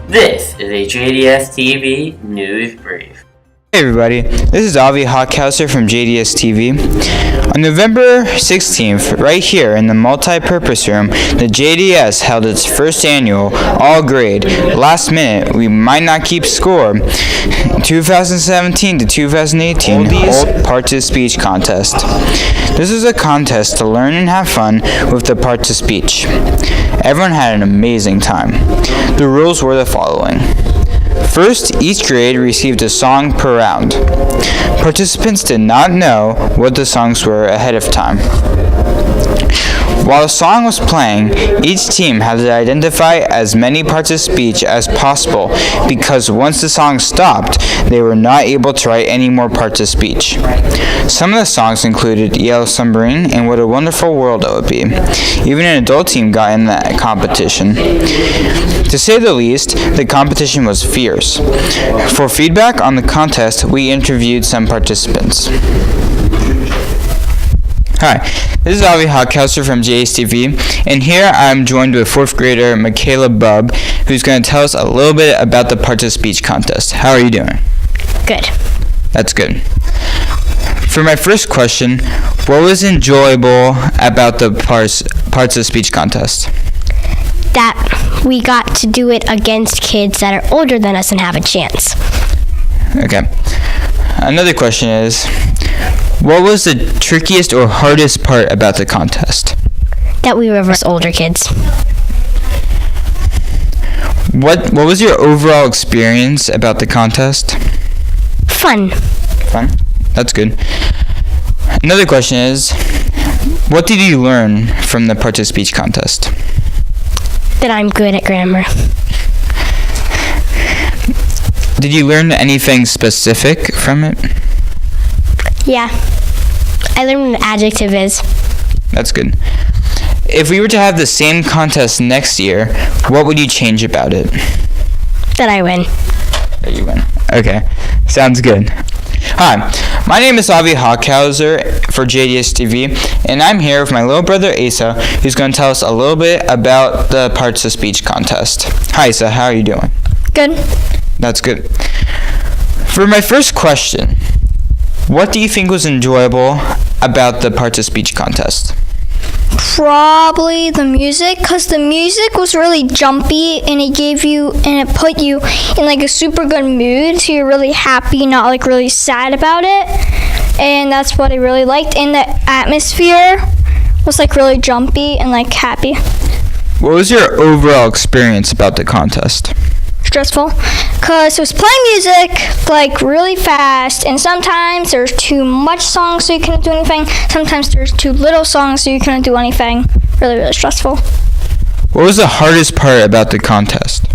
This is a JDS TV News Brief. Hey everybody, this is Avi Hockhauser from JDS TV. On November 16th, right here in the multi-purpose room, the JDS held its first annual all-grade, last minute, we might not keep score, 2017 to 2018 Old Part-to-Speech Contest. This is a contest to learn and have fun with the part-to-speech. Everyone had an amazing time. The rules were the following. First, each grade received a song per round. Participants did not know what the songs were ahead of time. While the song was playing, each team had to identify as many parts of speech as possible because once the song stopped, they were not able to write any more parts of speech. Some of the songs included Yellow Submarine and What a Wonderful World It Would Be. Even an adult team got in that competition. To say the least, the competition was fierce. For feedback on the contest, we interviewed some participants. Hi, this is Avi Hockhauser from JSTV, and here I'm joined with 4th grader Michaela Bubb, who's going to tell us a little bit about the Part-to-Speech contest. How are you doing? Good. That's good. For my first question, what was enjoyable about the Parts-to-Speech contest? That we got to do it against kids that are older than us and have a chance. Okay. Another question is, what was the trickiest or hardest part about the contest? That we were versus older kids. What was your overall experience about the contest? Fun. Fun? That's good. Another question is, what did you learn from the Part-to-Speech contest? That I'm good at grammar. Did you learn anything specific from it? Yeah. I learned what an adjective is. That's good. If we were to have the same contest next year, what would you change about it? That I win. That you win. Okay. Sounds good. Hi, my name is Avi Hockhauser for JDS TV, and I'm here with my little brother Asa, who's going to tell us a little bit about the Parts-to-Speech contest. Hi, Asa. How are you doing? Good. That's good. For my first question, what do you think was enjoyable about the Part-to-Speech contest? Probably the music, because the music was really jumpy and it put you in like a super good mood, so you're really happy, not like really sad about it. And that's what I really liked. And the atmosphere was like really jumpy and like happy. What was your overall experience about the contest? Stressful, because it was playing music like really fast, and sometimes there's too much songs so you couldn't do anything. Sometimes there's too little songs so you couldn't do anything. Really, really stressful. What was the hardest part about the contest?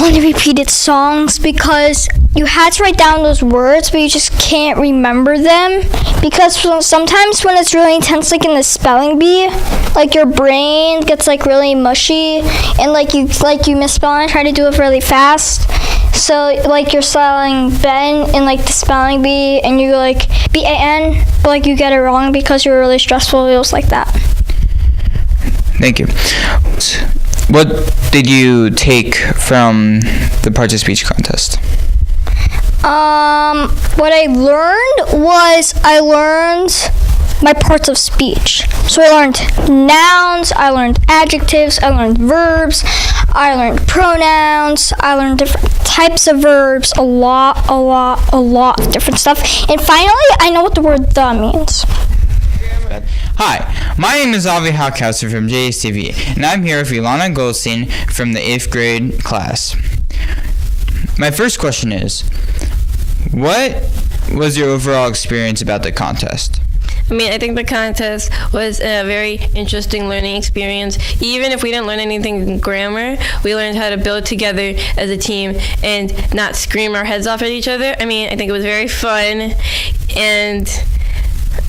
When you repeated songs, because you had to write down those words, but you just can't remember them. Because sometimes when it's really intense, like in the spelling bee, like your brain gets like really mushy, and like you misspell and try to do it really fast. So like you're spelling Ben in like the spelling bee, and you go like B-A-N, but like you get it wrong because you're really stressful. It was like that. Thank you. What did you take from the Part-to-Speech contest? What I learned my parts of speech. So I learned nouns, I learned adjectives, I learned verbs, I learned pronouns, I learned different types of verbs, a lot of different stuff. And finally, I know what the word "the" means. Hi, my name is Avi Hockhauser from JSTV, and I'm here with Ilana Goldstein from the 8th grade class. My first question is, what was your overall experience about the contest? I think the contest was a very interesting learning experience. Even if we didn't learn anything in grammar, we learned how to build together as a team and not scream our heads off at each other. I think it was very fun, and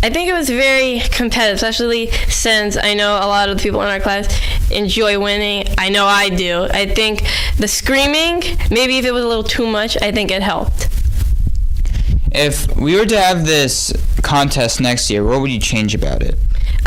I think it was very competitive, especially since I know a lot of the people in our class enjoy winning. I know I do. I think the screaming, maybe if it was a little too much, I think it helped. If we were to have this contest next year, what would you change about it?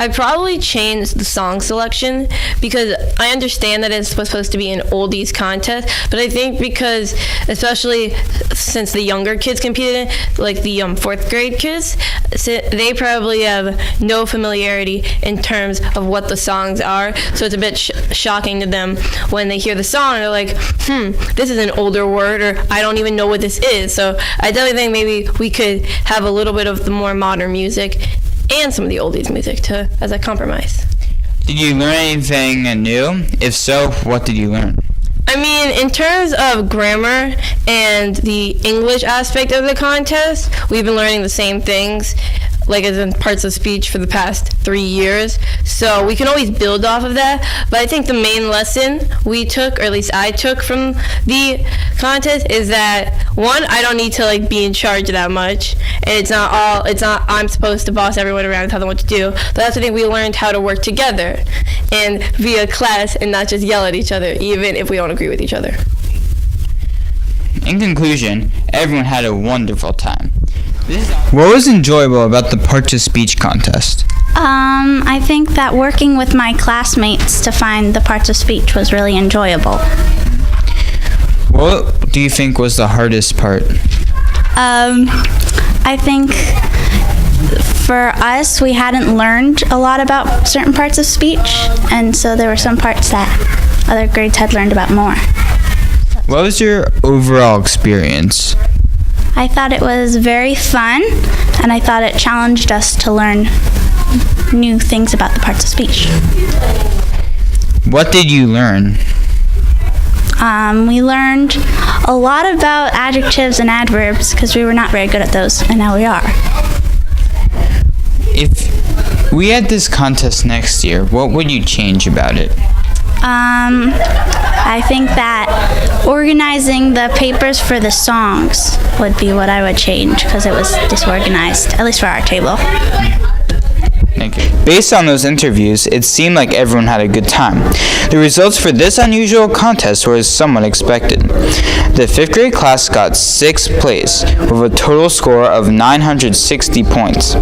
I'd probably change the song selection because I understand that it's supposed to be an oldies contest, but I think because, especially since the younger kids competed in, like the 4th grade kids, they probably have no familiarity in terms of what the songs are, so it's a bit shocking to them when they hear the song and they're like, this is an older word, or I don't even know what this is. So I definitely think maybe we could have a little bit of the more modern music and some of the oldies music as a compromise. Did you learn anything new? If so, what did you learn? I mean, in terms of grammar and the English aspect of the contest, we've been learning the same things, like as in parts of speech for the past 3 years. So we can always build off of that. But I think the main lesson we took, or at least I took from the contest, is that one, I don't need to be in charge that much, and it's not I'm supposed to boss everyone around and tell them what to do. But that's the thing, we learned how to work together and be a class and not just yell at each other, even if we don't agree with each other. In conclusion, everyone had a wonderful time. What was enjoyable about the parts-of-speech contest? I think that working with my classmates to find the parts of speech was really enjoyable. What do you think was the hardest part? I think for us, we hadn't learned a lot about certain parts of speech, and so there were some parts that other grades had learned about more. What was your overall experience? I thought it was very fun, and I thought it challenged us to learn new things about the parts of speech. What did you learn? We learned a lot about adjectives and adverbs because we were not very good at those, and now we are. If we had this contest next year, what would you change about it? I think that organizing the papers for the songs would be what I would change because it was disorganized, at least for our table. Thank you. Based on those interviews, it seemed like everyone had a good time. The results for this unusual contest were somewhat expected. The 5th grade class got 6th place with a total score of 960 points,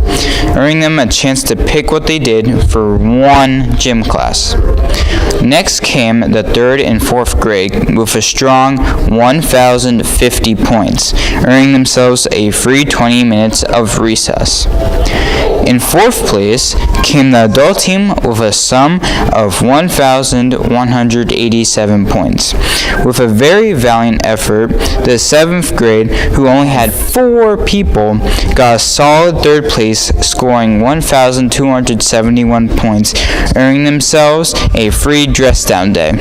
earning them a chance to pick what they did for one gym class. Next came the 3rd and 4th grade with a strong 1,050 points, earning themselves a free 20 minutes of recess. In 4th place came the adult team with a sum of 1,187 points. With a very valiant effort, the 7th grade, who only had 4 people, got a solid 3rd place, scoring 1,271 points, earning themselves a free dress down day.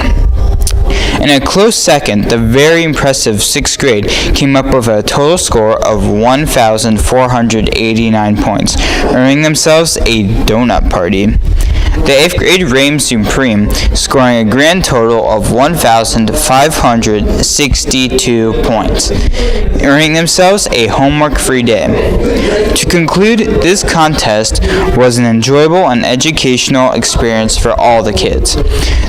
In a close second, the very impressive 6th grade came up with a total score of 1,489 points, earning themselves a donut party. The 8th grade reigned supreme, scoring a grand total of 1,562 points, earning themselves a homework-free day. To conclude, this contest was an enjoyable and educational experience for all the kids.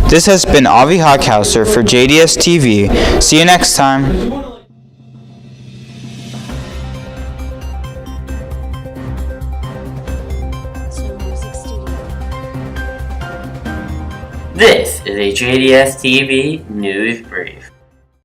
This has been Avi Hockhauser for JDS TV. See you next time. This is a JDS TV News Brief.